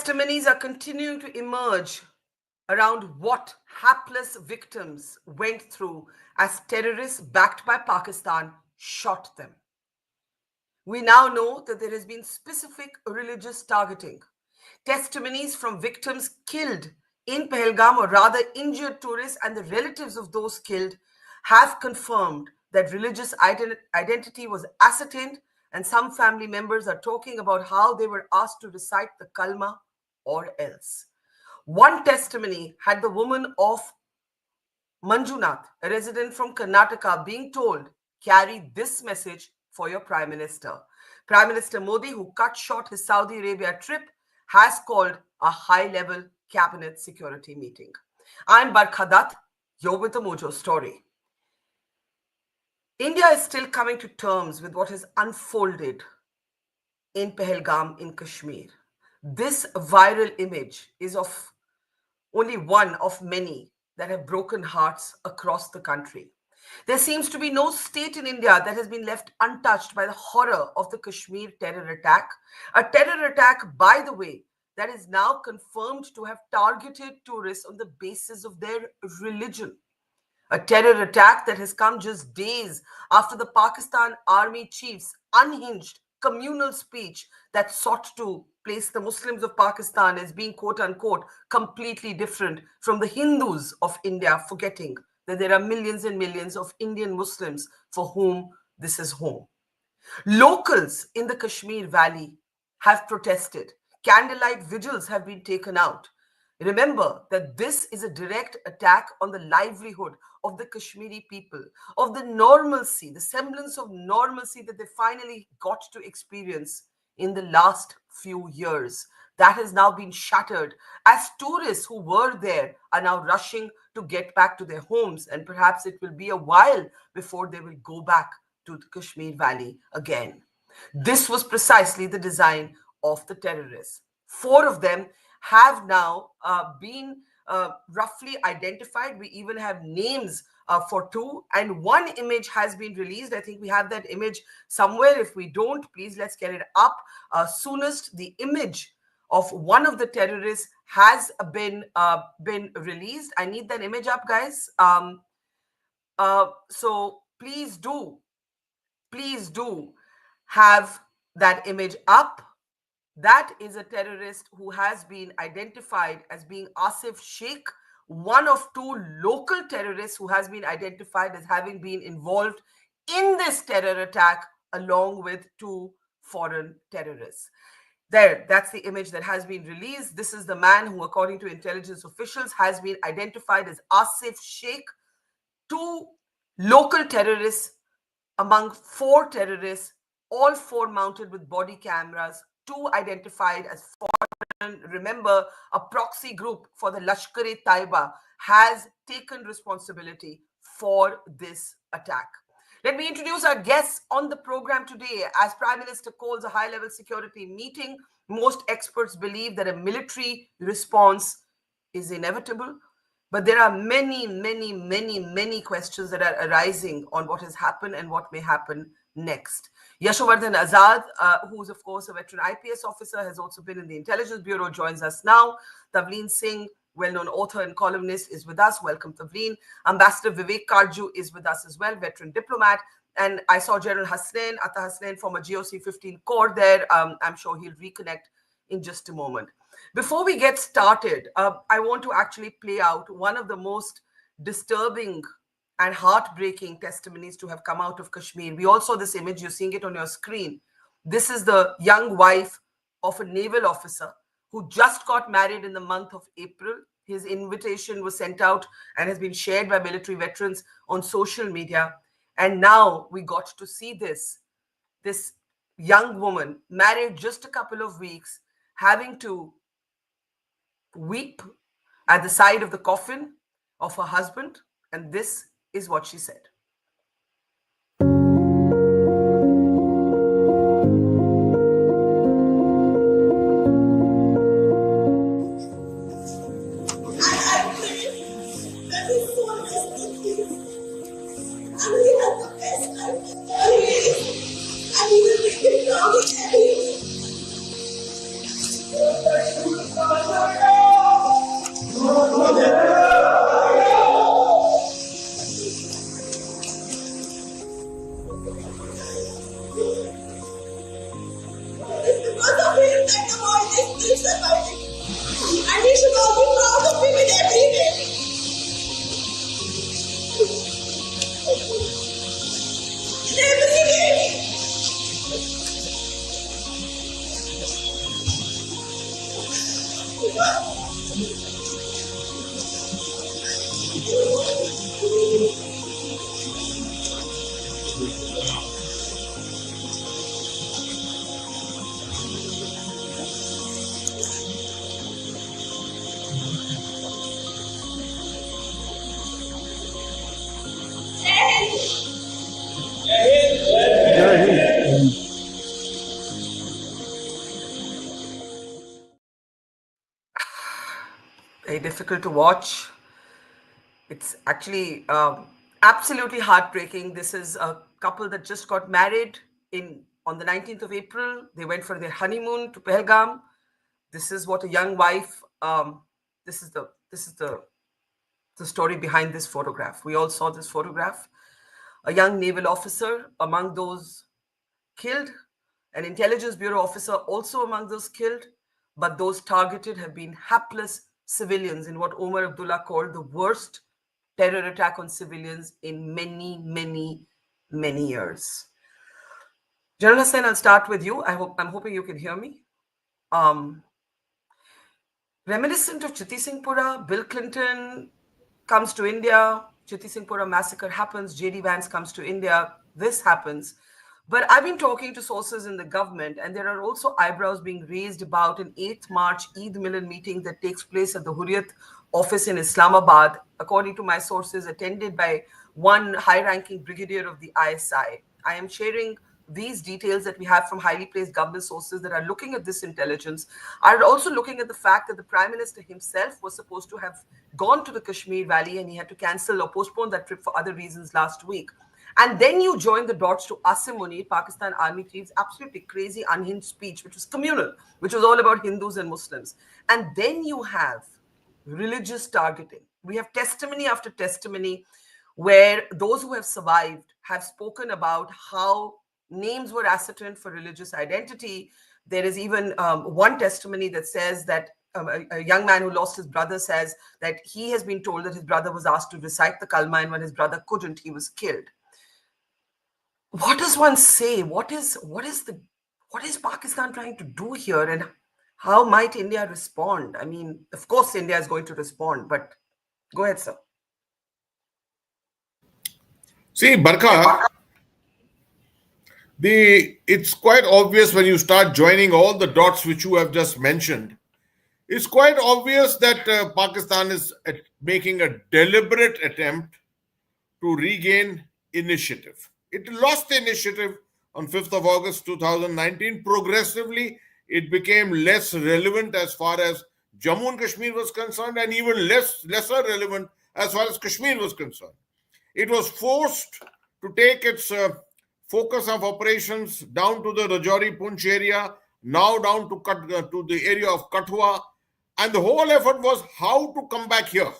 Testimonies are continuing to emerge around what hapless victims went through as terrorists backed by Pakistan shot them. We now know that there has been specific religious targeting. Testimonies from victims killed in Pahalgam, or rather injured tourists, and the relatives of those killed have confirmed that religious identity was ascertained, and some family members are talking about how they were asked to recite the kalma or else. One testimony had the woman of Manjunath, a resident from Karnataka, being told, carry this message for your Prime Minister. Prime Minister Modi, who cut short his Saudi Arabia trip, has called a high-level cabinet security meeting. I'm Barkha, you're with the Mojo Story. India is still coming to terms with what has unfolded in Pahalgam in Kashmir. This viral image is of only one of many that have broken hearts across the country. There seems to be no state in India that has been left untouched by the horror of the Kashmir terror attack. A terror attack, by the way, that is now confirmed to have targeted tourists on the basis of their religion. A terror attack that has come just days after the Pakistan Army chief's unhinged communal speech that sought to place the Muslims of Pakistan as being, quote unquote, completely different from the Hindus of India, forgetting that there are millions and millions of Indian Muslims for whom this is home. Locals in the Kashmir Valley have protested. Candlelight vigils have been taken out. Remember that this is a direct attack on the livelihood of the Kashmiri people, of the normalcy, the semblance of normalcy that they finally got to experience in the last few years. That has now been shattered as tourists who were there are now rushing to get back to their homes, and perhaps it will be a while before they will go back to the Kashmir Valley again. This was precisely the design of the terrorists. 4 of them have now been roughly identified. We even have names for 2, and 1 image has been released. I think we have that image somewhere. If we don't, please let's get it up. Soonest the image of one of the terrorists has been released. I need that image up, guys. So please do have that image up. That is a terrorist who has been identified as being Asif Sheikh, one of 2 local terrorists who has been identified as having been involved in this terror attack, along with 2 foreign terrorists. There, that's the image that has been released. This is the man who, according to intelligence officials, has been identified as Asif Sheikh. 2 local terrorists among 4 terrorists, all 4 mounted with body cameras, 2 identified as foreign. Remember, a proxy group for the Lashkar-e-Taiba has taken responsibility for this attack. Let me introduce our guests on the program today. As Prime Minister calls a high-level security meeting, most experts believe that a military response is inevitable. But there are many questions that are arising on what has happened and what may happen next. Yashovardhan Azad, who is, of course, a veteran IPS officer, has also been in the Intelligence Bureau, joins us now. Tavleen Singh, well-known author and columnist, is with us. Welcome, Tavleen. Ambassador Vivek Karju is with us as well, veteran diplomat. And I saw General Hasnain, Atta Hasnain, from a GOC 15 Corps there. I'm sure he'll reconnect in just a moment. Before we get started, I want to actually play out one of the most disturbing and heartbreaking testimonies to have come out of Kashmir. We all saw this image. You're seeing it on your screen. This is the young wife of a naval officer who just got married in the month of April. His invitation was sent out and has been shared by military veterans on social media. And now we got to see this young woman, married just a couple of weeks, having to weep at the side of the coffin of her husband. And this is what she said. difficult to watch. It's actually absolutely heartbreaking. This is a couple that just got married in on the 19th of April. They went for their honeymoon to Pahalgam. This is what a young wife. This is the story behind this photograph. We all saw this photograph. A young naval officer among those killed, an intelligence bureau officer also among those killed, but those targeted have been hapless civilians in what Omar Abdullah called the worst terror attack on civilians in many, many, many years. General Hussain, I'll start with you. I'm hoping you can hear me. Um, Reminiscent of Chiti Singhpura, Bill Clinton comes to India, Chiti Singhpura massacre happens, JD Vance comes to India, this happens. But I've been talking to sources in the government, and there are also eyebrows being raised about an 8th March Eid Milan meeting that takes place at the Hurriyat office in Islamabad, according to my sources, attended by one high ranking brigadier of the ISI. I am sharing these details that we have from highly placed government sources that are looking at this intelligence are also looking at the fact that the prime minister himself was supposed to have gone to the Kashmir Valley and he had to cancel or postpone that trip for other reasons last week. And then you join the dots to Asim Munir, Pakistan Army Chief's absolutely crazy, unhinged speech, which was communal, which was all about Hindus and Muslims. And then you have religious targeting. We have testimony after testimony where those who have survived have spoken about how names were ascertained for religious identity. There is even one testimony that says that a young man who lost his brother says that he has been told that his brother was asked to recite the Kalma, and when his brother couldn't, he was killed. What does one say? What is Pakistan trying to do here, and how might India respond? I mean, of course, India is going to respond, but go ahead, sir. See, Barkha, it's quite obvious when you start joining all the dots which you have just mentioned. It's quite obvious that Pakistan is making a deliberate attempt to regain initiative. It lost the initiative on 5th of August 2019. Progressively, it became less relevant as far as Jammu and Kashmir was concerned, and even lesser relevant as far as Kashmir was concerned. It was forced to take its focus of operations down to the Rajouri Punch area, now down to the area of Kathua, and the whole effort was how to come back here.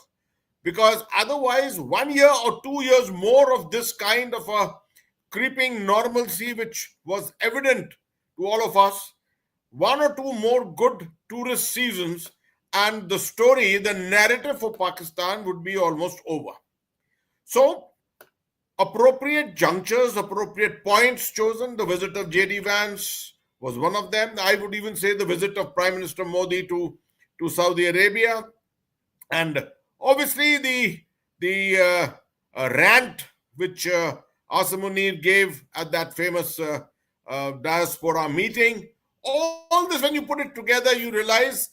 Because otherwise, 1 year or 2 years more of this kind of a creeping normalcy, which was evident to all of us, 1 or 2 more good tourist seasons, and the story, the narrative for Pakistan would be almost over. So, appropriate junctures, appropriate points chosen. The visit of JD Vance was one of them. I would even say the visit of Prime Minister Modi to Saudi Arabia, and obviously the rant which Asim Munir gave at that famous diaspora meeting. All this, when you put it together, you realize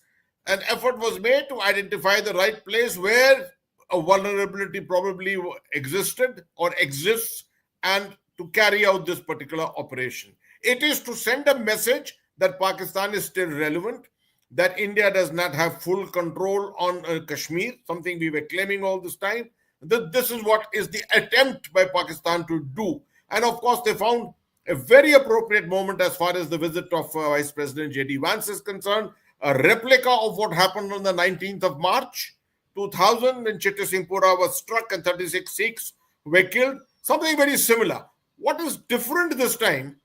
an effort was made to identify the right place where a vulnerability probably existed or exists, and to carry out this particular operation. It is to send a message that Pakistan is still relevant, that India does not have full control on Kashmir, something we were claiming all this time. This is what is the attempt by Pakistan to do. And of course, they found a very appropriate moment as far as the visit of Vice President J.D. Vance is concerned, a replica of what happened on the 19th of March 2000 when Chitty Singhpura was struck and 36 Sikhs were killed. Something very similar. What is different this time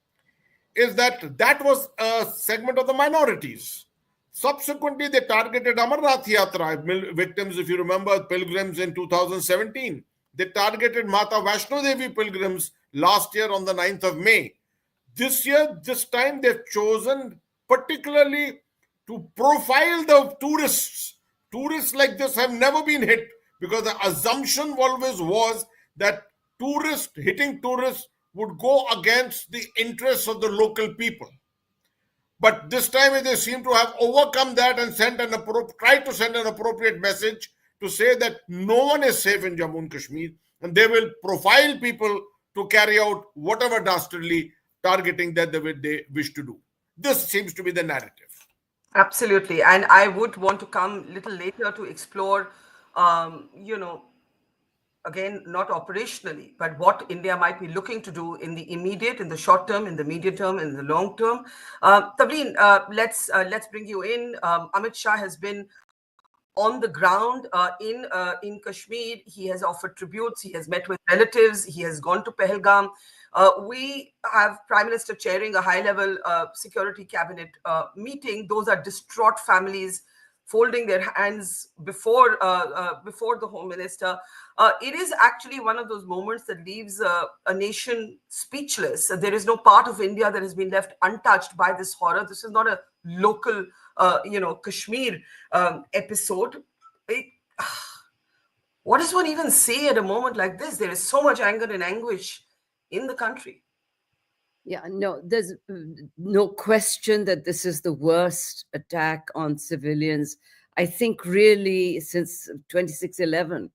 is that was a segment of the minorities. Subsequently, they targeted Amarnath Yatra victims, if you remember, pilgrims in 2017. They targeted Mata Vaishno Devi pilgrims last year on the 9th of May. This time, they've chosen particularly to profile the tourists. Tourists like this have never been hit, because the assumption always was that hitting tourists would go against the interests of the local people. But this time they seem to have overcome that and tried to send an appropriate message to say that no one is safe in Jammu and Kashmir, and they will profile people to carry out whatever dastardly targeting that they wish to do. This seems to be the narrative. Absolutely. And I would want to come a little later to explore, you know, again, not operationally, but what India might be looking to do in the immediate, in the short term, in the medium term, in the long term. Tavleen, let's bring you in. Amit Shah has been on the ground in Kashmir. He has offered tributes. He has met with relatives. He has gone to Pahalgam. We have Prime Minister chairing a high-level security cabinet meeting. Those are distraught families folding their hands before the Home Minister. It is actually one of those moments that leaves a nation speechless. There is no part of India that has been left untouched by this horror. This is not a local, Kashmir episode. It, what does one even say at a moment like this? There is so much anger and anguish in the country. Yeah, no, there's no question that this is the worst attack on civilians, I think, really since 26/11.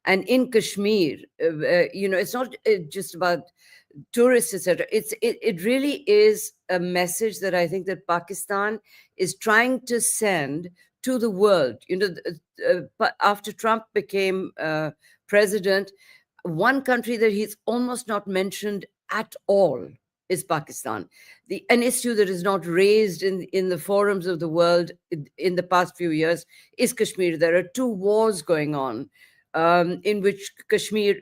And in Kashmir, it's not just about tourists, etc. It really is a message that I think that Pakistan is trying to send to the world. After Trump became president, one country that he's almost not mentioned at all is Pakistan. An issue that is not raised in the forums of the world in the past few years is Kashmir. There are two wars going on in which Kashmir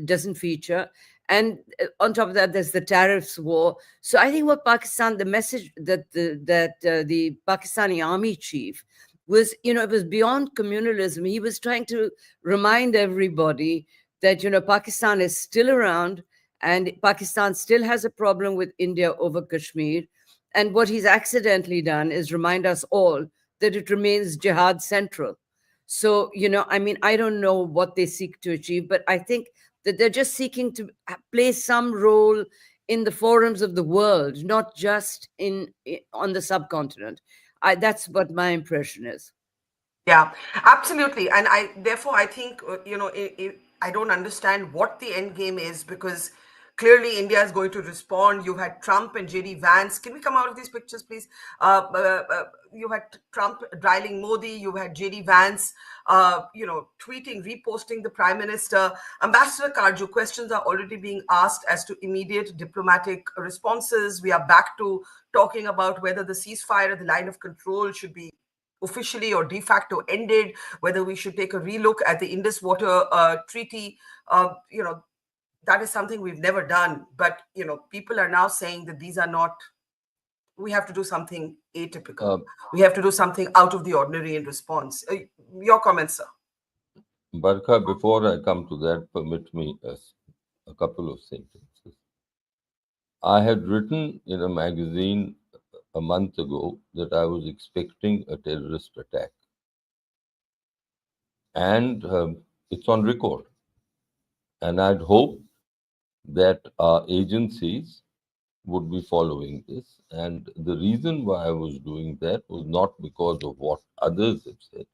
doesn't feature. And on top of that, there's the tariffs war. So I think what Pakistan, the message that the Pakistani army chief was, it was beyond communalism. He was trying to remind everybody that, Pakistan is still around and Pakistan still has a problem with India over Kashmir. And what he's accidentally done is remind us all that it remains jihad central. So, I mean, I don't know what they seek to achieve, but I think that they're just seeking to play some role in the forums of the world, not just on the subcontinent. That's what my impression is. Yeah, absolutely. And therefore, I think, I don't understand what the end game is because clearly India is going to respond. You had Trump and JD Vance. Can we come out of these pictures, please? You had Trump dialing Modi. You had JD Vance, tweeting, reposting the prime minister. Ambassador Karju, questions are already being asked as to immediate diplomatic responses. We are back to talking about whether the ceasefire at the line of control should be officially or de facto ended, whether we should take a relook at the Indus Water Treaty. That is something we've never done. But, people are now saying that these are not, we have to do something atypical. Uh, We have to do something out of the ordinary in response. Your comments, sir. Barkha, before I come to that, permit me a couple of sentences. I had written in a magazine a month ago that I was expecting a terrorist attack. And it's on record. And I'd hoped that our agencies would be following this. And the reason why I was doing that was not because of what others have said,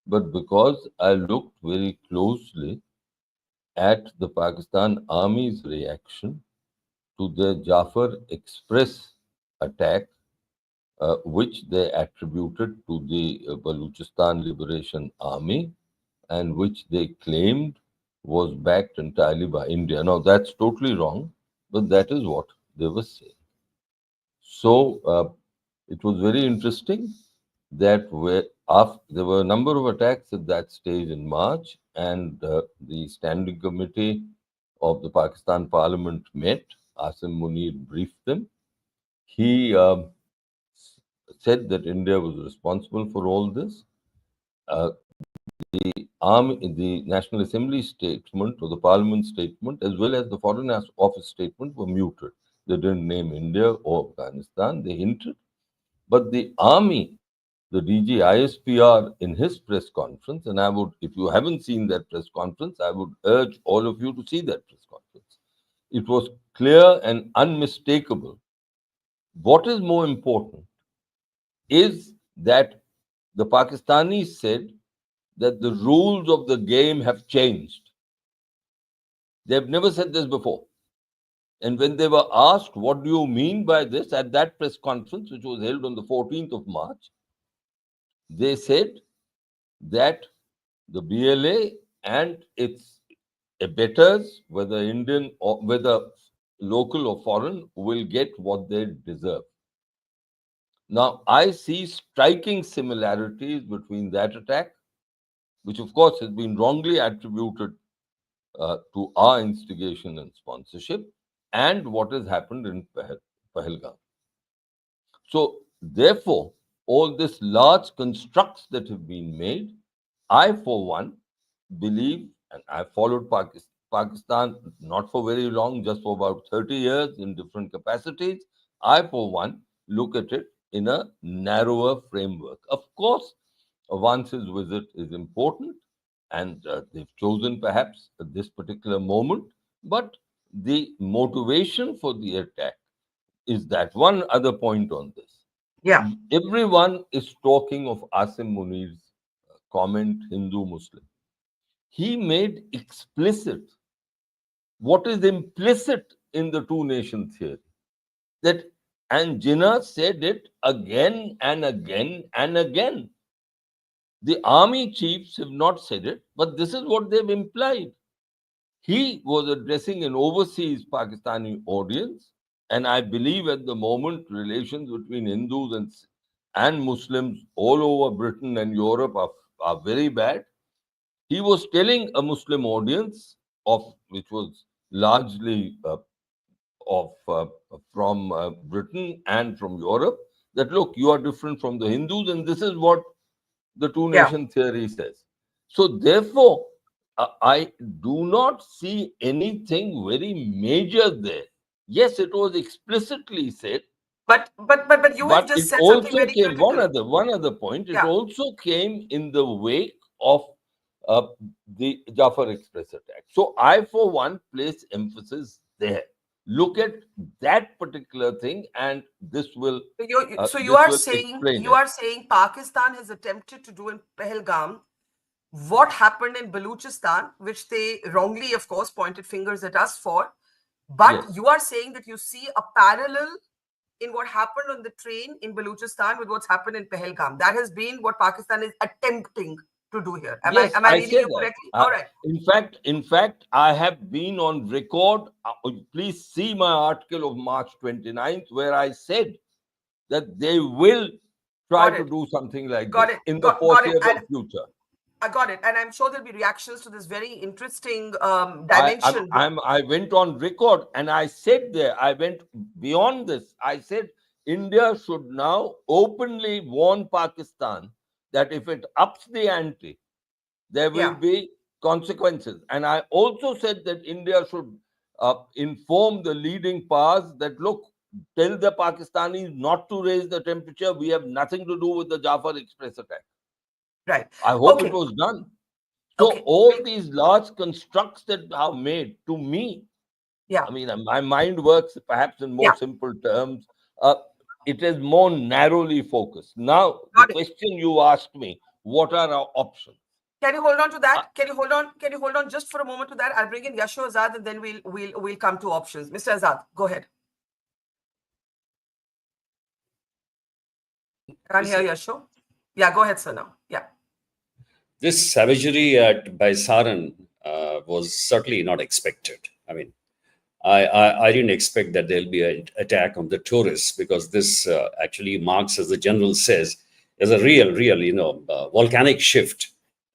but because I looked very closely at the Pakistan Army's reaction to the Jafar Express attack, which they attributed to the Balochistan Liberation Army and which they claimed was backed entirely by India. Now, that's totally wrong, but that is what they were saying. So, it was very interesting that there were a number of attacks at that stage in March, and the Standing Committee of the Pakistan Parliament met. Asim Munir briefed them. He said that India was responsible for all this. The National Assembly statement or the Parliament statement, as well as the Foreign Office statement, were muted. They didn't name India or Afghanistan. They hinted. But the army, the DG ISPR, in his press conference, and I would, if you haven't seen that press conference, I would urge all of you to see that press conference. It was clear and unmistakable. What is more important is that the Pakistanis said that the rules of the game have changed. They've never said this before. And when they were asked, what do you mean by this, at that press conference, which was held on the 14th of March, they said that the BLA and its abettors, whether Indian or whether local or foreign, will get what they deserve. Now, I see striking similarities between that attack, which of course has been wrongly attributed to our instigation and sponsorship, and what has happened in Pahalgam. So, therefore, all these large constructs that have been made, I, for one, believe, and I followed Pakistan not for very long, just for about 30 years in different capacities. I, for one, look at it in a narrower framework. Of course, Vance's visit is important, and they've chosen perhaps at this particular moment, but the motivation for the attack is that. One other point on this. Yeah. Everyone is talking of Asim Munir's comment, Hindu Muslim. He made explicit what is implicit in the two nation theory. That, and Jinnah said it again and again and again. The army chiefs have not said it, but this is what they've implied. He was addressing an overseas Pakistani audience, and I believe at the moment relations between Hindus and Muslims all over Britain and Europe are very bad. He was telling a Muslim audience, of which was largely from Britain and from Europe, that look, you are different from the Hindus, and this is what the two Yeah. nation theory says. So therefore, I do not see anything very major there. Yes, it was explicitly said, But you have but just it said something also very came, critical. one other point, it Yeah. also came in the wake of uh, the Jafar Express attack. So I, for one, place emphasis there. Look at that particular thing, and So you this are will saying explain it. Pakistan has attempted to do in Pahalgam what happened in Baluchistan, which they wrongly, of course, pointed fingers at us for. But Yes. you are saying that you see a parallel in what happened on the train in Baluchistan with what's happened in Pahalgam. That has been what Pakistan is attempting to do here. Am I Yes, am I I reading say you that. correctly? All right. In fact, I have been on record. Please see my article of March 29th, where I said that they will try Got to it. do something like Got this it. in the Got it. foreseeable And future. I got it. And I'm sure there'll be reactions to this very interesting I, dimension. I went on record and I said there, I went beyond this. I said India should now openly warn Pakistan that if it ups the ante, there will Yeah. be consequences. And I also said that India should inform the leading powers that, look, tell the Pakistanis not to raise the temperature. We have nothing to do with the Jafar Express attack. Right. I hope it Okay. was done. So Okay. all these large constructs that are made, to me, Yeah. I mean, my mind works perhaps in more Yeah. simple terms. It is more narrowly focused. Now, the Got it. question you asked me, what are our options? Can you hold on to Uh, that? Can you hold on? Can you hold on just for a moment to that? I'll bring in Yasho Azad and then we'll come to options. Mr. Azad, go ahead. Can't hear Yasho. Yeah, go ahead, sir. Now. Yeah. This savagery by Saran was certainly not expected. I mean, I didn't expect that there'll be an attack on the tourists, because this actually marks, as the general says, as a real, volcanic shift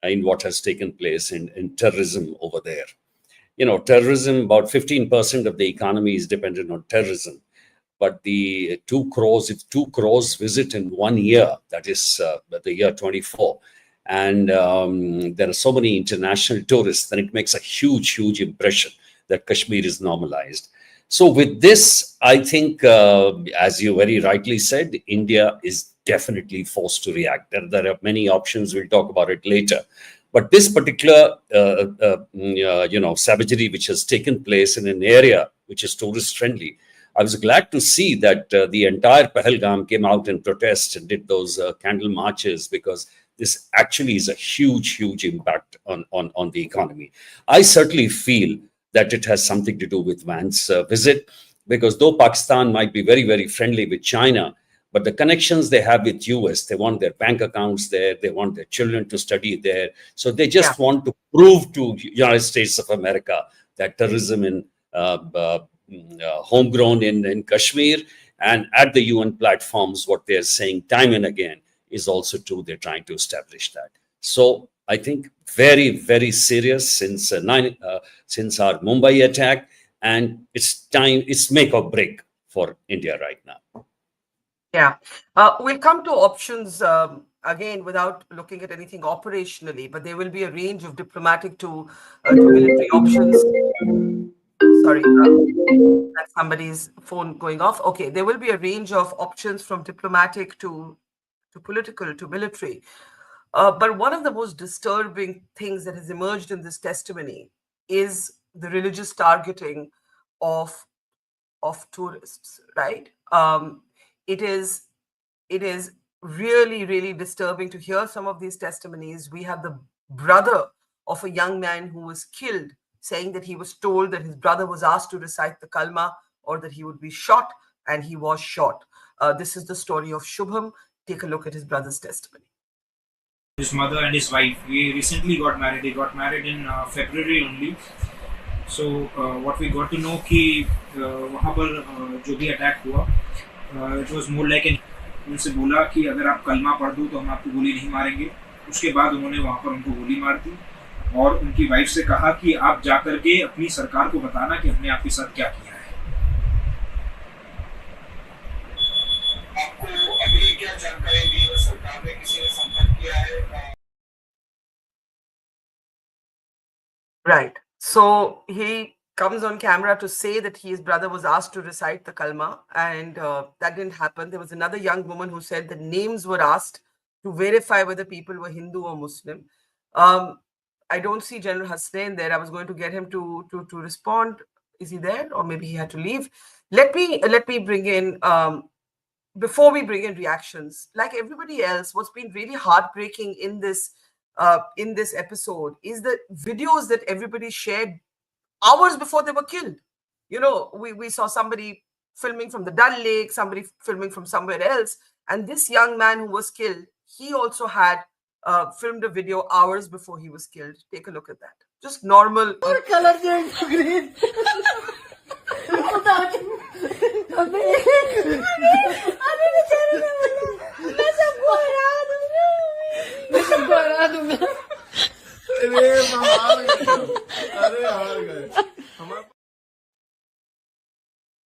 in what has taken place in terrorism over there. Terrorism, about 15% of the economy is dependent on terrorism. But the 2 crores, if 2 crores visit in 1 year, that is the year 24, and there are so many international tourists, then it makes a huge impression that Kashmir is normalized. So with this, I think, as you very rightly said, India is definitely forced to react. There are many options. We'll talk about it later. But this particular, savagery which has taken place in an area which is tourist friendly, I was glad to see that the entire Pahalgam came out in protest and did those candle marches, because this actually is a huge impact on the economy. I certainly feel that it has something to do with Vance's visit, because though Pakistan might be very friendly with China, but the connections they have with US, they want their bank accounts there, they want their children to study there. So they just want to prove to United States of America that terrorism in homegrown in Kashmir and at the UN platforms, what they're saying time and again is also true. They're trying to establish that. So I think very, very serious since since our Mumbai attack, and it's time, it's make or break for India right now. Yeah. We'll come to options again without looking at anything operationally, but there will be a range of diplomatic to military options. Sorry, that's somebody's phone going off. Okay, there will be a range of options from diplomatic to political to military. But one of the most disturbing things that has emerged in this testimony is the religious targeting of tourists, right? It is really, really disturbing to hear some of these testimonies. We have the brother of a young man who was killed saying that he was told that his brother was asked to recite the kalma or that he would be shot, and he was shot. This is the story of Shubham. Take a look at his brother's testimony. His mother and his wife, we recently got married. They got married in February only. So what we got to know कि वहाँ पर जो भी attack हुआ, it was more like an, उनसे बोला कि अगर आप कलमा पढ़ दो तो हम आपको गोली नहीं मारेंगे. उसके बाद उन्होंने वहाँ पर उनको गोली मार दी और उनकी वाइफ से कहा कि आप जा करके अपनी सरकार को बताना कि हमने आपके साथ क्या किया है. आपको अभी क्या जानकारी दी है सरकार ने, किसी ने संपर्क किया है? Right. So he comes on camera to say that his brother was asked to recite the kalma, and that didn't happen. There was another young woman who said that names were asked to verify whether people were Hindu or Muslim. I don't see General Hasnain there. I was going to get him to respond. Is he there, or maybe he had to leave? Let me bring in. Before we bring in reactions, like everybody else, what's been really heartbreaking in this episode is the videos that everybody shared hours before they were killed. You know, we saw somebody filming from the Dal Lake, somebody filming from somewhere else, and this young man who was killed, he also had filmed a video hours before he was killed. Take a look at that. Just normal.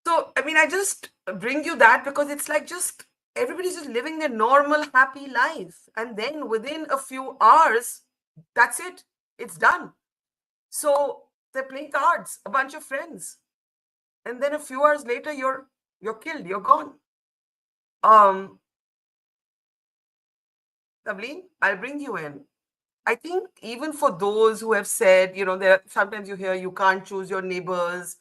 So, I mean, I just bring you that because it's like just everybody's just living their normal, happy life. And then within a few hours, that's it. It's done. So they're playing cards, a bunch of friends. And then a few hours later, you're killed, you're gone. Tableen, I'll bring you in. I think even for those who have said, you know, there sometimes you hear you can't choose your neighbors,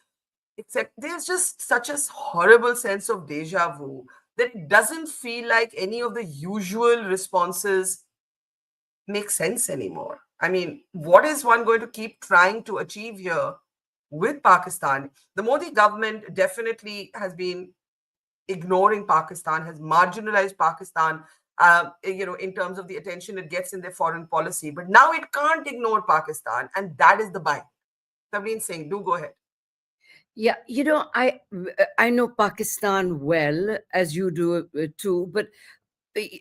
except there's just such a horrible sense of deja vu that it doesn't feel like any of the usual responses make sense anymore. I mean, what is one going to keep trying to achieve here with Pakistan? The Modi government definitely has been ignoring Pakistan, has marginalized Pakistan, you know, in terms of the attention it gets in their foreign policy. But now it can't ignore Pakistan, and that is the bind. Tableen Singh, do go ahead. Yeah, you know, I know Pakistan well, as you do too, but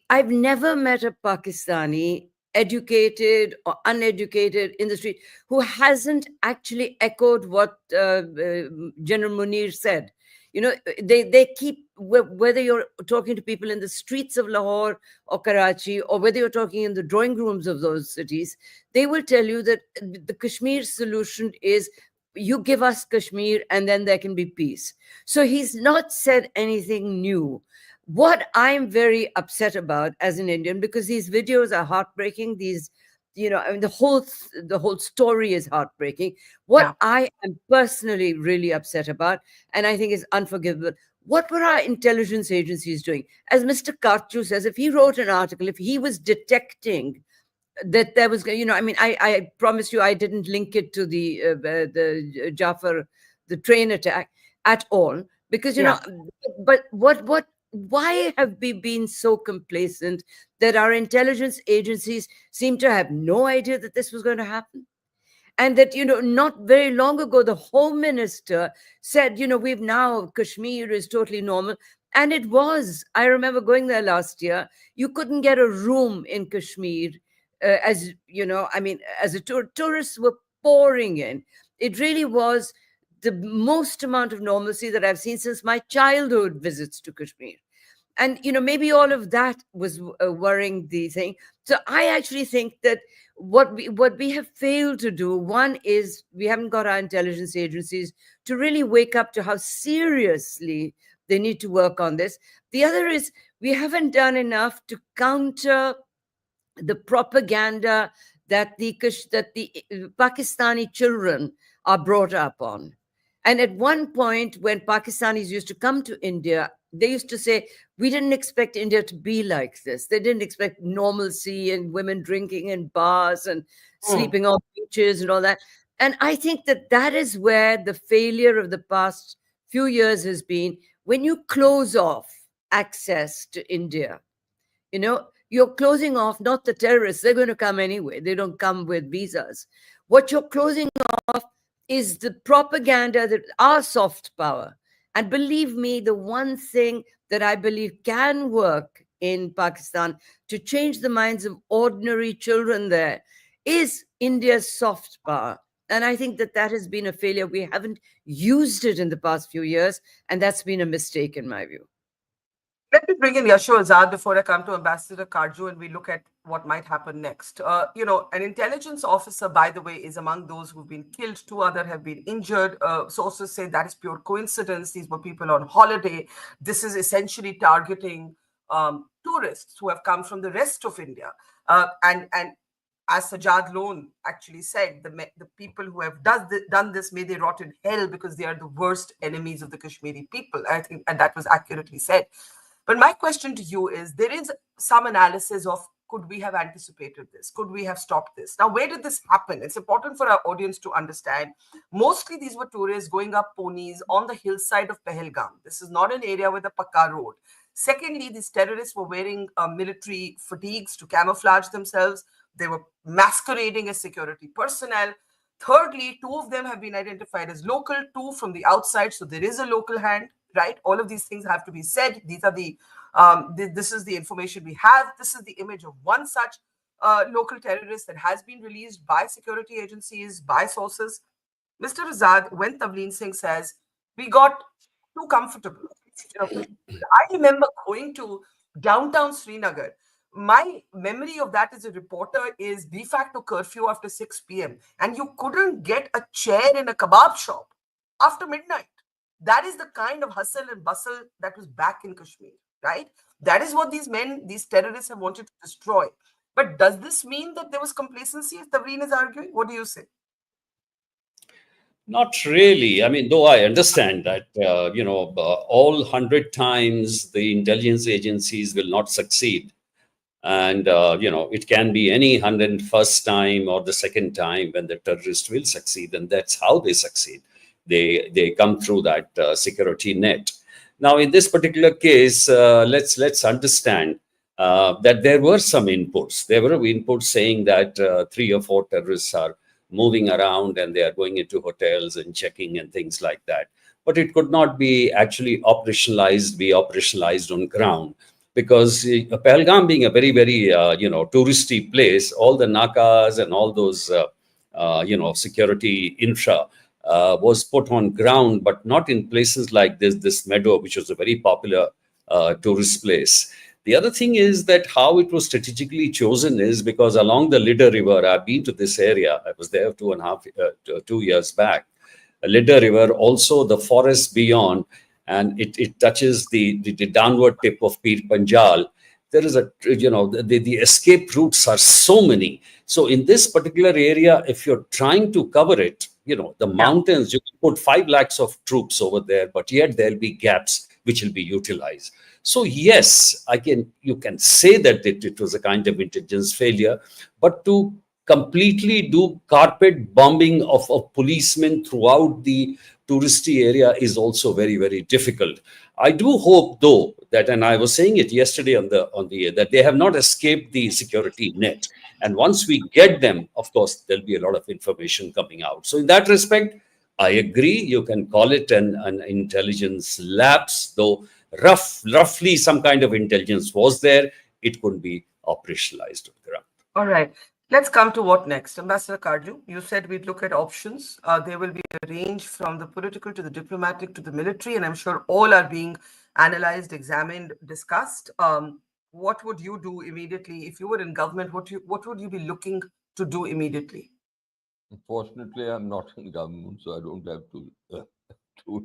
I've never met a Pakistani, educated or uneducated in the street, who hasn't actually echoed what General Munir said. You know, they keep, whether you're talking to people in the streets of Lahore or Karachi, or whether you're talking in the drawing rooms of those cities, they will tell you that the Kashmir solution is you give us Kashmir and then there can be peace. So he's not said anything new. What I'm very upset about as an Indian, because these videos are heartbreaking, these, you know, I mean, the whole story is heartbreaking. What I am personally really upset about, and I think is unforgivable, what were our intelligence agencies doing? As Mr. Karchu says, if he wrote an article, if he was detecting that there was, you know, I mean, I promise you I didn't link it to the Jafar, the train attack at all, because, you know, but what why have we been so complacent that our intelligence agencies seem to have no idea that this was going to happen? And that, not very long ago, the home minister said, we've now, Kashmir is totally normal. And it was. I remember going there last year. You couldn't get a room in Kashmir, as tourists were pouring in. It really was the most amount of normalcy that I've seen since my childhood visits to Kashmir. And maybe all of that was worrying the thing. So I actually think that what we have failed to do, one is we haven't got our intelligence agencies to really wake up to how seriously they need to work on this. The other is we haven't done enough to counter the propaganda that the Pakistani children are brought up on. And at one point, when Pakistanis used to come to India, they used to say, we didn't expect India to be like this. They didn't expect normalcy and women drinking in bars and sleeping on beaches and all that. And I think that is where the failure of the past few years has been. When you close off access to India, you're closing off not the terrorists. They're going to come anyway. They don't come with visas. What you're closing off is the propaganda that our soft power. And believe me, the one thing that I believe can work in Pakistan to change the minds of ordinary children there is India's soft power. And I think that has been a failure. We haven't used it in the past few years, and that's been a mistake in my view. Let me bring in Yasho Azad before I come to Ambassador Karju and we look at what might happen next. An intelligence officer, by the way, is among those who've been killed. 2 others have been injured. Sources say that is pure coincidence. These were people on holiday. This is essentially targeting tourists who have come from the rest of India. And as Sajad Lone actually said, the people who have done this, may they rot in hell because they are the worst enemies of the Kashmiri people. I think, and that was accurately said. But my question to you is, there is some analysis of, could we have anticipated this? Could we have stopped this? Now, where did this happen? It's important for our audience to understand. Mostly these were tourists going up ponies on the hillside of Pahalgam. This is not an area with a Pakka road. Secondly, these terrorists were wearing military fatigues to camouflage themselves. They were masquerading as security personnel. Thirdly, 2 of them have been identified as local, 2 from the outside. So there is a local hand. Right, all of these things have to be said. These are this is the information we have. This is the image of one such local terrorist that has been released by security agencies, by sources. Mr. Azad, when Tavleen Singh says we got too comfortable, I remember going to downtown Srinagar. My memory of that as a reporter is de facto curfew after 6 p.m. and you couldn't get a chair in a kebab shop after midnight. That is the kind of hustle and bustle that was back in Kashmir, right? That is what these terrorists have wanted to destroy. But does this mean that there was complacency, as Tavleen is arguing? What do you say? Not really. I mean, though I understand that, all 100 times the intelligence agencies will not succeed. And, it can be any 101st time or the second time when the terrorist will succeed. And that's how they succeed. They come through that security net. Now, in this particular case, let's understand that there were some inputs. There were inputs saying that 3 or 4 terrorists are moving around and they are going into hotels and checking and things like that. But it could not be actually operationalized on ground, because Pahalgam being a very, very touristy place, all the nakas and all those security infra was put on ground, but not in places like this meadow, which was a very popular tourist place. The other thing is that how it was strategically chosen is because along the Lidar River, I've been to this area. I was there 2 years back. Lidar River, also the forest beyond, and it touches the downward tip of Pir Panjal. There is the escape routes are so many. So in this particular area, if you're trying to cover it, the mountains, you can put 5 lakhs of troops over there, but yet there'll be gaps which will be utilized. So yes, you can say that it was a kind of intelligence failure, but to completely do carpet bombing of policemen throughout the touristy area is also very, very difficult. I do hope, though, that, and I was saying it yesterday on the that they have not escaped the security net. And once we get them, of course, there'll be a lot of information coming out. So in that respect, I agree. You can call it an intelligence lapse, though roughly some kind of intelligence was there. It couldn't be operationalized on the ground. All right. Let's come to what next. Ambassador Karju, you said we'd look at options. There will be a range from the political to the diplomatic to the military, and I'm sure all are being analyzed, examined, discussed. What would you do immediately if you were in government? What would you be looking to do immediately? Unfortunately, I'm not in government, so I don't have to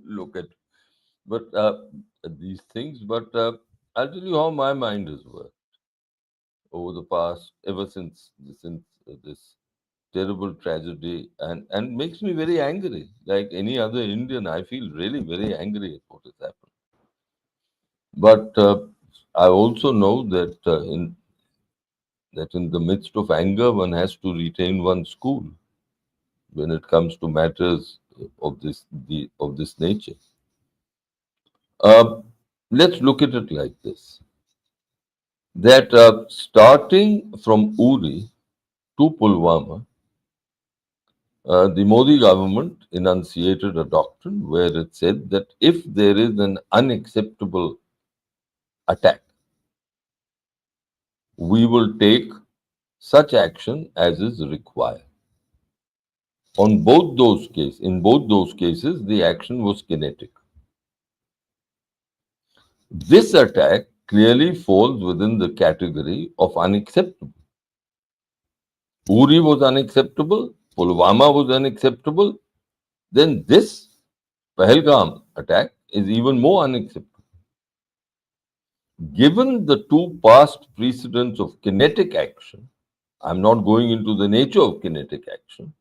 look at these things. But I'll tell you how my mind has worked over the past, ever since this terrible tragedy, and makes me very angry. Like any other Indian, I feel really very angry at what has happened. But I also know that in the midst of anger, one has to retain one's cool when it comes to matters of this nature. Uh, let's look at it like this: that starting from Uri to Pulwama, the Modi government enunciated a doctrine where it said that if there is an unacceptable attack, we will take such action as is required. In both those cases, the action was kinetic. This attack clearly falls within the category of unacceptable. Uri was unacceptable, Pulwama was unacceptable, then this pahalgam attack is even more unacceptable. Given the two past precedents of kinetic action, I'm not going into the nature of kinetic action,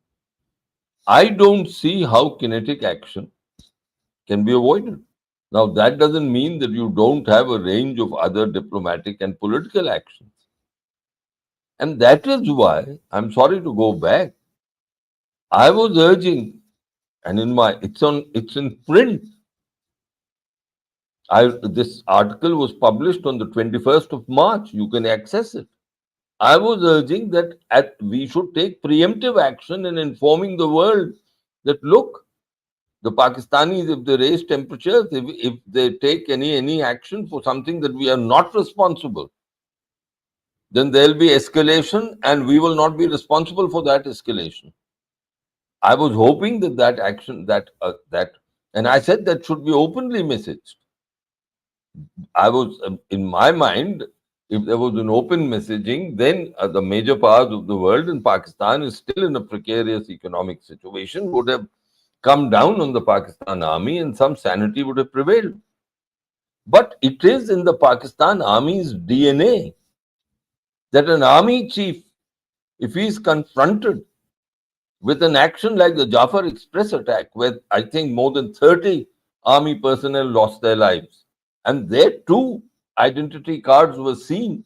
I don't see how kinetic action can be avoided. Now, that doesn't mean that you don't have a range of other diplomatic and political actions. And that is why, I'm sorry to go back, I was urging, and it's in print. This article was published on the 21st of March. You can access it. I was urging that we should take preemptive action in informing the world that, look, the Pakistanis, if they raise temperatures, if they take any action for something that we are not responsible, then there'll be escalation and we will not be responsible for that escalation. I was hoping that action, and I said that should be openly messaged. I was, in my mind, if there was an open messaging, then the major powers of the world, and Pakistan is still in a precarious economic situation, would have come down on the Pakistan army and some sanity would have prevailed. But it is in the Pakistan army's DNA that an army chief, if he is confronted with an action like the Jafar Express attack, where I think more than 30 army personnel lost their lives, and there too identity cards were seen.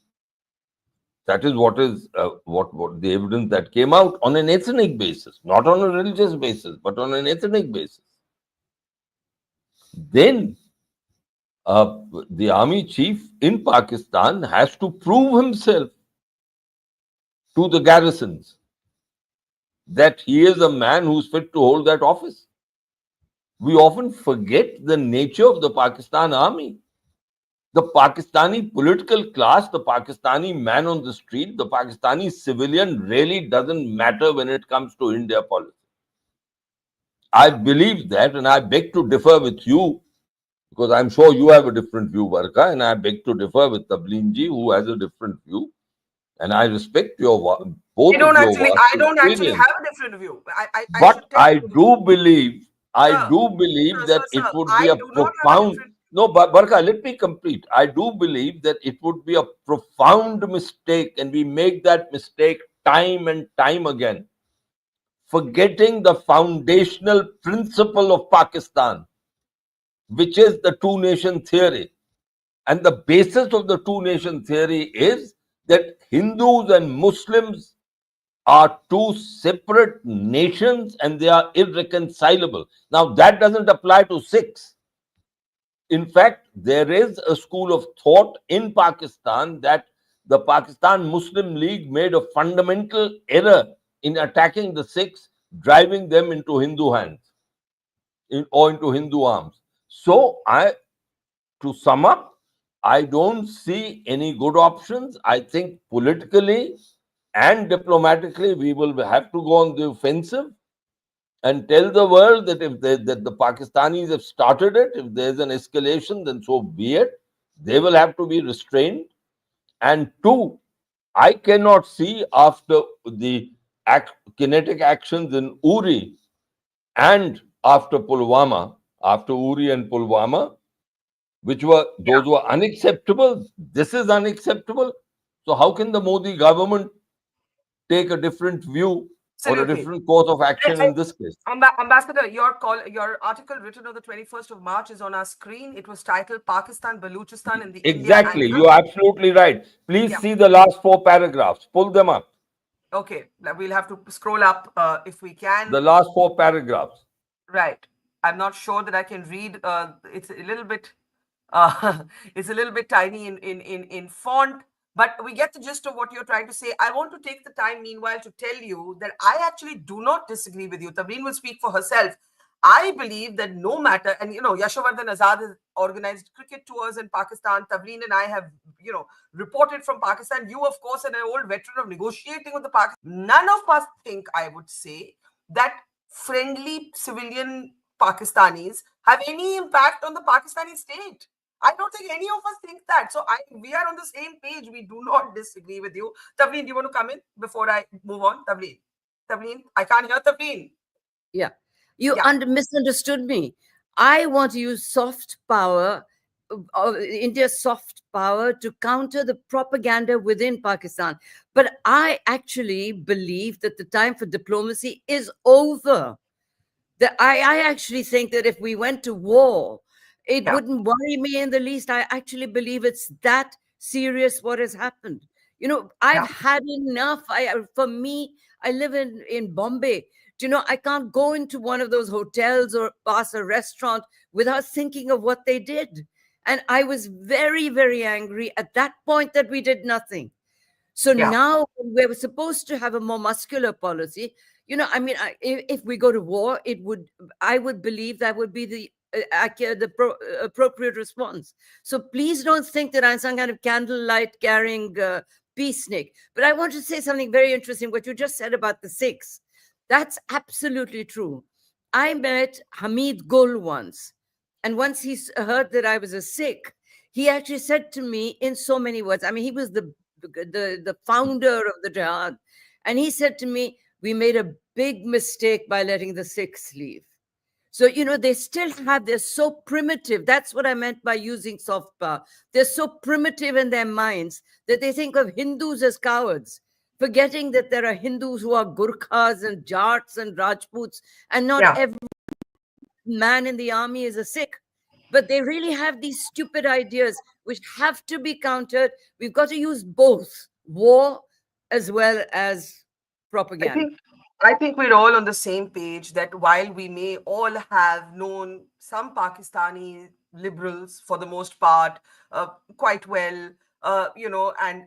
That is what the evidence that came out on an ethnic basis, not on a religious basis, but on an ethnic basis. Then the army chief in Pakistan has to prove himself to the garrisons that he is a man who's fit to hold that office. We often forget the nature of the Pakistan army. The Pakistani political class, the Pakistani man on the street, the Pakistani civilian really doesn't matter when it comes to India policy. I believe that, and I beg to differ with you, because I'm sure you have a different view, Barkha, and I beg to differ with Tablinji, who has a different view. And I respect both I don't of your actually experience. have a different view. I But should tell I you. do believe Sir, that it would be I a do not have a profound. different. No, Barkha, let me complete. I do believe that it would be a profound mistake, and we make that mistake time and time again, forgetting the foundational principle of Pakistan, which is the two nation theory. And the basis of the two nation theory is that Hindus and Muslims are two separate nations and they are irreconcilable. Now, that doesn't apply to Sikhs. In fact, there is a school of thought in Pakistan that the Pakistan Muslim League made a fundamental error in attacking the Sikhs, driving them into Hindu hands or into Hindu arms. So, to sum up, I don't see any good options. I think politically and diplomatically, we will have to go on the offensive and tell the world that if that the Pakistanis have started it, if there's an escalation, then so be it. They will have to be restrained. And two, I cannot see after the kinetic actions in Uri and after Pulwama, after Uri and Pulwama, which were those were unacceptable. This is unacceptable. So how can the Modi government take a different view or a Absolutely. different course of action in this case? Ambassador, your article written on the 21st of March is on our screen. It was titled Pakistan, Baluchistan and the Exactly. India You're absolutely right. Please see the last 4 paragraphs. Pull them up. Okay, we'll have to scroll up if we can. The last 4 paragraphs. Right. I'm not sure that I can read. It's a little bit it's a little bit tiny in font, but we get the gist of what you're trying to say. I want to take the time meanwhile to tell you that I actually do not disagree with you. Tabreen will speak for herself. I believe that no matter, and Yashovardhan Azad has organized cricket tours in Pakistan. Tabreen and I have, reported from Pakistan. You, of course, are an old veteran of negotiating with the Pakistan. None of us think, I would say, that friendly civilian Pakistanis have any impact on the Pakistani state. I don't think any of us think that. So we are on the same page. We do not disagree with you. Tabreen, do you want to come in before I move on? Tabreen, I can't hear Tabreen. Yeah. You misunderstood me. I want to use soft power, India's soft power, to counter the propaganda within Pakistan. But I actually believe that the time for diplomacy is over. I actually think that if we went to war, it wouldn't worry me in the least. I actually believe it's that serious what has happened. I've had enough. For me, I live in Bombay. I can't go into one of those hotels or pass a restaurant without thinking of what they did. And I was very, very angry at that point that we did nothing. So now we're supposed to have a more muscular policy. If we go to war, I would believe that would be the appropriate response. So please don't think that I'm some kind of candlelight carrying peacenik. But I want to say something very interesting. What you just said about the Sikhs, that's absolutely true. I met Hamid Gul once, and once he heard that I was a Sikh, he actually said to me in so many words. I mean, he was the founder of the jihad, and he said to me, "We made a big mistake by letting the Sikhs leave." So, they still they're so primitive. That's what I meant by using soft power. They're so primitive in their minds that they think of Hindus as cowards, forgetting that there are Hindus who are Gurkhas and Jats and Rajputs, and not every man in the army is a Sikh. But they really have these stupid ideas which have to be countered. We've got to use both war as well as propaganda. I think we're all on the same page that while we may all have known some Pakistani liberals for the most part quite well, and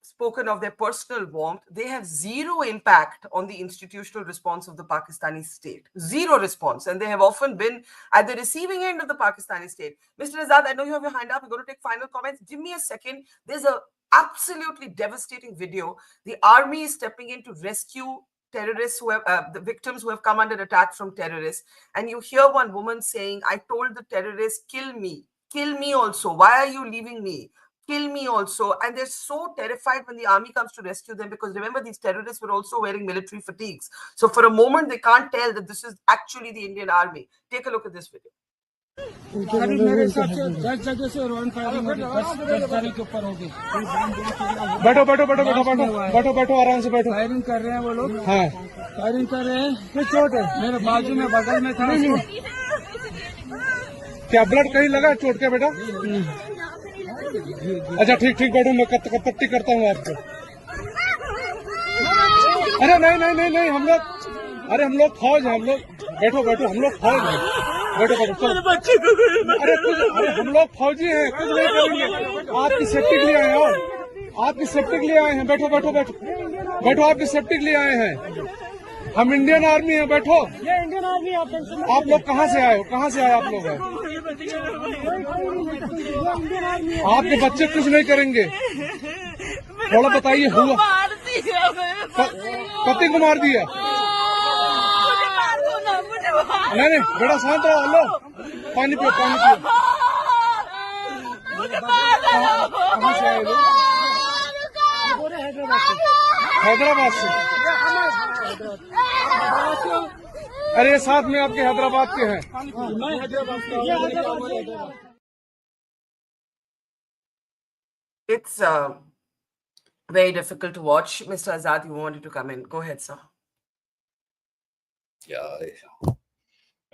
spoken of their personal warmth, they have zero impact on the institutional response of the Pakistani state. Zero response. And they have often been at the receiving end of the Pakistani state. Mr. Azad, I know you have your hand up. We're going to take final comments. Give me a second. There's a absolutely devastating video. The army is stepping in to rescue terrorists who have the victims who have come under attack from terrorists. And you hear one woman saying, "I told the terrorists, kill me also. Why are you leaving me? Kill me also." And they're so terrified when the army comes to rescue them, because remember, these terrorists were also wearing military fatigues. So for a moment, they can't tell that this is actually the Indian army. Take a look at this video. मेरे हिसाब से 10 जगह से Ron firing होगी, 10 तारीख के ऊपर होगी। बैठो आराम से बैठो। फायरिंग कर रहे हैं वो लोग। हाँ, फायरिंग कर रहे हैं। किस चोट है? मेरे बाजू में, बगल में था। क्या ब्लड कहीं लगा चोट के बेटा? अच्छा, ठीक बैठो, मैं पट्टी करता हूँ आपको। अरे नहीं नहीं नहीं नहीं हम लोग, अरे हम लोग फौज हैं, हम लोग बैठो बैठो, हम लोग फौज हैं, बैठो बैठो चलो। अरे कुछ, अरे हम लोग फौजी हैं, कुछ नहीं करेंगे, आपकी सेफ्टी के लिए आए हैं, और आपकी सेफ्टी के लिए आए हैं, बैठो बैठो बैठो बैठो, आपकी सेफ्टी के लिए आए हैं, हम इंडियन आर्मी हैं, बैठो। ये इंडियन आर्मी, आप लोग कहाँ से आए हो, कहाँ से आए आप लोग? आपके बच्चे कुछ नहीं करेंगे, थोड़ा बताइए। हुआ पति को मार दिया? नहीं नहीं बेटा शांत रहो, लो पानी पियो, पानी पियो। कहाँ से आए लोग? हैदराबाद से। अरे ये साथ में आपके हैदराबाद के हैं। It's very difficult to watch. Mr. Azad, you wanted to come in. Go ahead, sir. Yeah,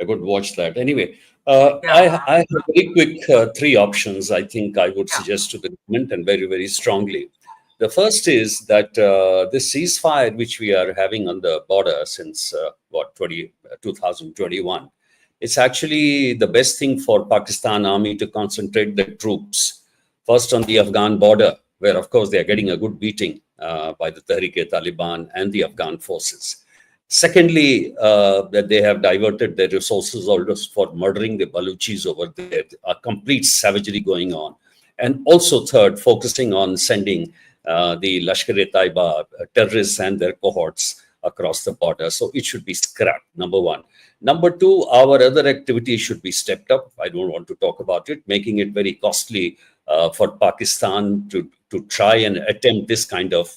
I could watch that. Anyway, Yeah. I have very quick three options I think I would suggest to the government, and very, very strongly. The first is that this ceasefire which we are having on the border since 2021, it's actually the best thing for Pakistan Army to concentrate their troops first on the Afghan border, where of course they are getting a good beating by the Tehrik-e-Taliban and the Afghan forces. Secondly, that they have diverted their resources almost for murdering the Baluchis over there, a complete savagery going on. And also third, focusing on sending the Lashkar-e-Taiba terrorists and their cohorts across the border. So it should be scrapped, number one. Number two, our other activities should be stepped up. I don't want to talk about it, making it very costly for Pakistan to try and attempt this kind of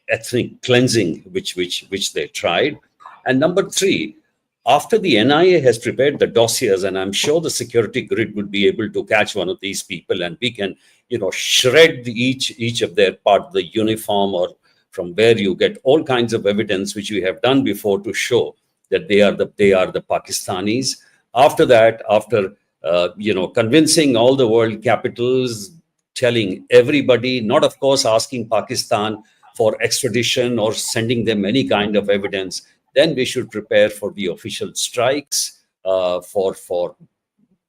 ethnic cleansing, which they tried. And number three, after the NIA has prepared the dossiers, and I'm sure the security grid would be able to catch one of these people, and we can, shred each of their part, the uniform, or from where you get all kinds of evidence, which we have done before, to show that they are the Pakistanis. After that, after convincing all the world capitals, telling everybody, not of course asking Pakistan for extradition or sending them any kind of evidence, then we should prepare for the official strikes for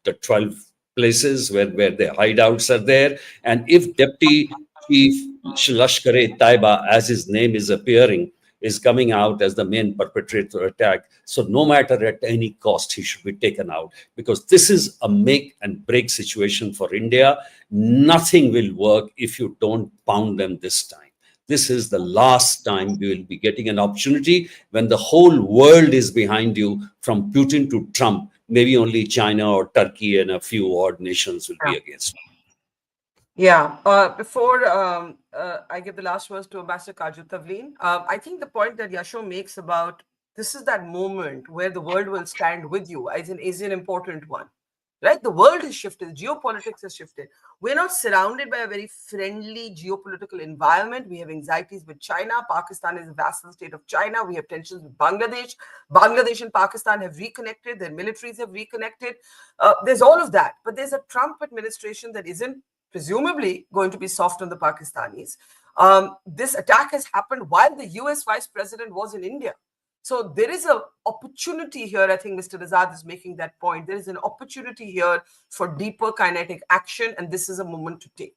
the 12 places where their hideouts are there. And if Deputy Chief Lashkar-e-Taiba, as his name is appearing, is coming out as the main perpetrator attack, so no matter at any cost, he should be taken out, because this is a make and break situation for India. Nothing will work if you don't pound them this time. This is the last time we will be getting an opportunity when the whole world is behind you, from Putin to Trump. Maybe only China or Turkey and a few odd nations will be against you. Yeah. Before I give the last words to Ambassador Kaju Tavleen, I think the point that Yasho makes about this is that moment where the world will stand with you is an important one. Right? The world has shifted. Geopolitics has shifted. We're not surrounded by a very friendly geopolitical environment. We have anxieties with China. Pakistan is a vassal state of China. We have tensions with Bangladesh. Bangladesh and Pakistan have reconnected. Their militaries have reconnected. There's all of that. But there's a Trump administration that isn't presumably going to be soft on the Pakistanis. This attack has happened while the US Vice President was in India. So there is an opportunity here. I think Mr. Azad is making that point. There is an opportunity here for deeper kinetic action, and this is a moment to take.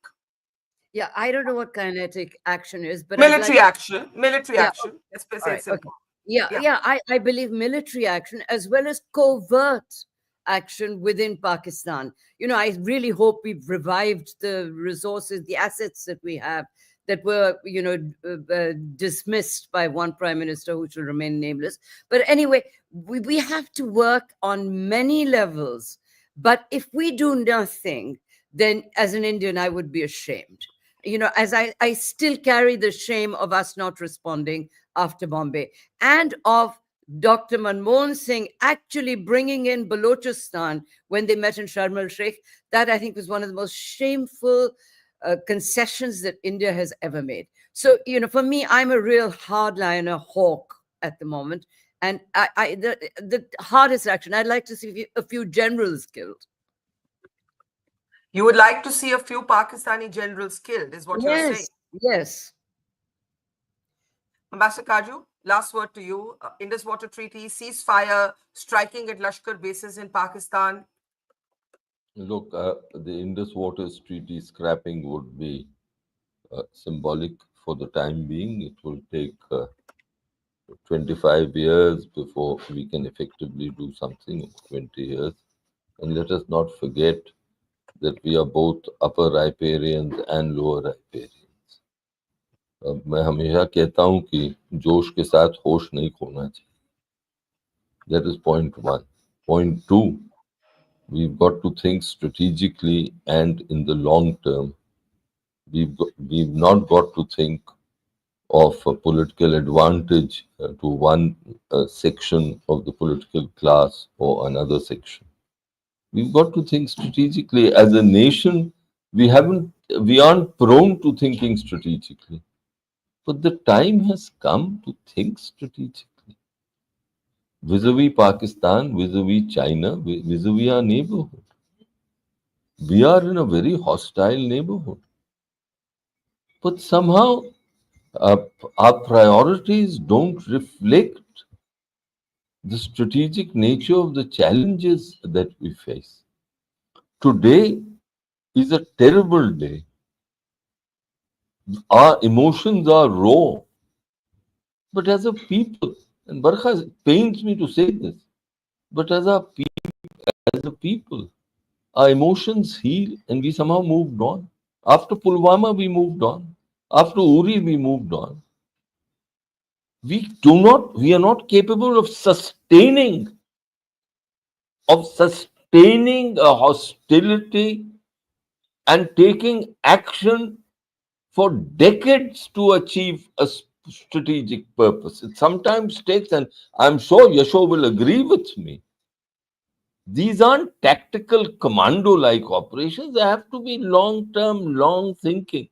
Yeah, I don't know what kinetic action is, but military action. Military action. Let's say Right, it simple. Okay. Yeah. I believe military action as well as covert action within Pakistan. I really hope we've revived the resources, the assets that we have that were, dismissed by one prime minister who shall remain nameless. But anyway, we have to work on many levels. But if we do nothing, then as an Indian, I would be ashamed. As I still carry the shame of us not responding after Bombay, and of Dr. Manmohan Singh actually bringing in Balochistan when they met in Sharm el-Sheikh. That, I think, was one of the most shameful concessions that India has ever made. So, for me, I'm a real hardliner hawk at the moment. And the hardest action, I'd like to see a few generals killed. You would like to see a few Pakistani generals killed, is what you're saying? Yes. Ambassador Kaju, last word to you. Indus Water Treaty, ceasefire, striking at Lashkar bases in Pakistan. Look, the Indus Waters Treaty scrapping would be symbolic for the time being. It will take 25 years before we can effectively do something, 20 years. And let us not forget that we are both upper riparians and lower riparians. मैं हमेशा कहता हूं कि जोश के साथ होश नहीं खोना चाहिए. That is point one. Point two, we've got to think strategically and in the long term. We've not got to think of a political advantage to one section of the political class or another section. We've got to think strategically. As a nation, we aren't prone to thinking strategically. But the time has come to think strategically. Vis-a-vis Pakistan, vis-a-vis China, vis-a-vis our neighborhood. We are in a very hostile neighborhood. But somehow our priorities don't reflect the strategic nature of the challenges that we face. Today is a terrible day. Our emotions are raw. But as a people, and Barkha, it pains me to say this, but as a people, our emotions heal and we somehow moved on. After Pulwama, we moved on. After Uri, we moved on. We are not capable of sustaining a hostility and taking action for decades to achieve a strategic purpose. It sometimes takes, and I'm sure Yasho will agree with me, these aren't tactical commando-like operations. They have to be long-term, long-thinking.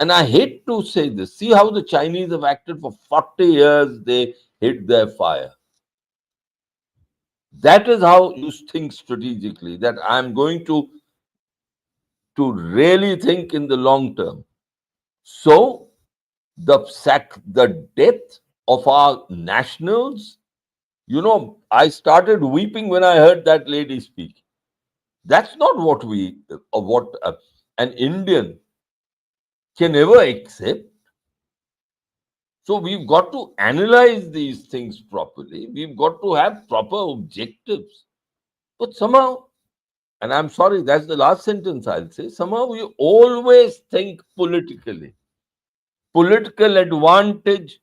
And I hate to say this. See how the Chinese have acted for 40 years. They hid their fire. That is how you think strategically, that I'm going to really think in the long term. So the death of our nationals, I started weeping when I heard that lady speak. That's not what an Indian can ever accept. So we've got to analyze these things properly. We've got to have proper objectives. But somehow, and I'm sorry, that's the last sentence I'll say, somehow we always think politically. Political advantage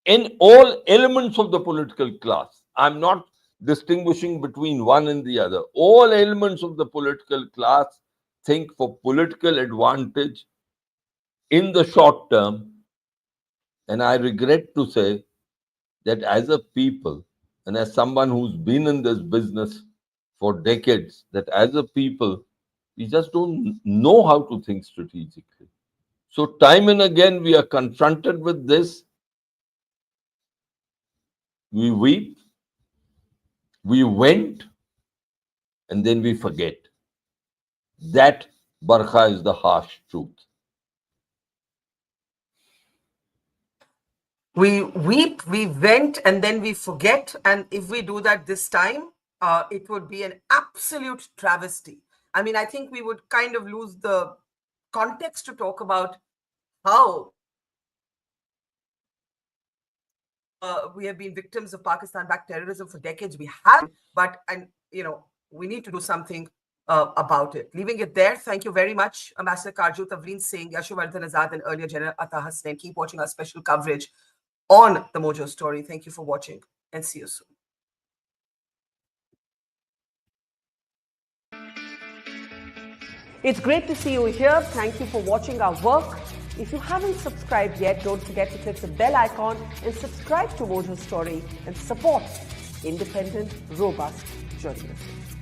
in all elements of the political class. I'm not distinguishing between one and the other. All elements of the political class think for political advantage in the short term. And I regret to say that as a people, and as someone who's been in this business for decades, that as a people, we just don't know how to think strategically. So time and again, we are confronted with this. We weep, we went, and then we forget. That, Barkha, is the harsh truth. We weep, we vent, and then we forget. And if we do that this time, it would be an absolute travesty. I mean, I think we would kind of lose the context to talk about how we have been victims of Pakistan-backed terrorism for decades. We have, but we need to do something about it. Leaving it there, thank you very much, Ambassador Kaju, Tavleen Singh, Yashowardhan Azad, and earlier General Atta Hasnain. Keep watching our special coverage on the Mojo Story. Thank you for watching, and see you soon. It's great to see you here. Thank you for watching our work. If you haven't subscribed yet, don't forget to click the bell icon and subscribe to Mojo Story and support independent, robust journalism.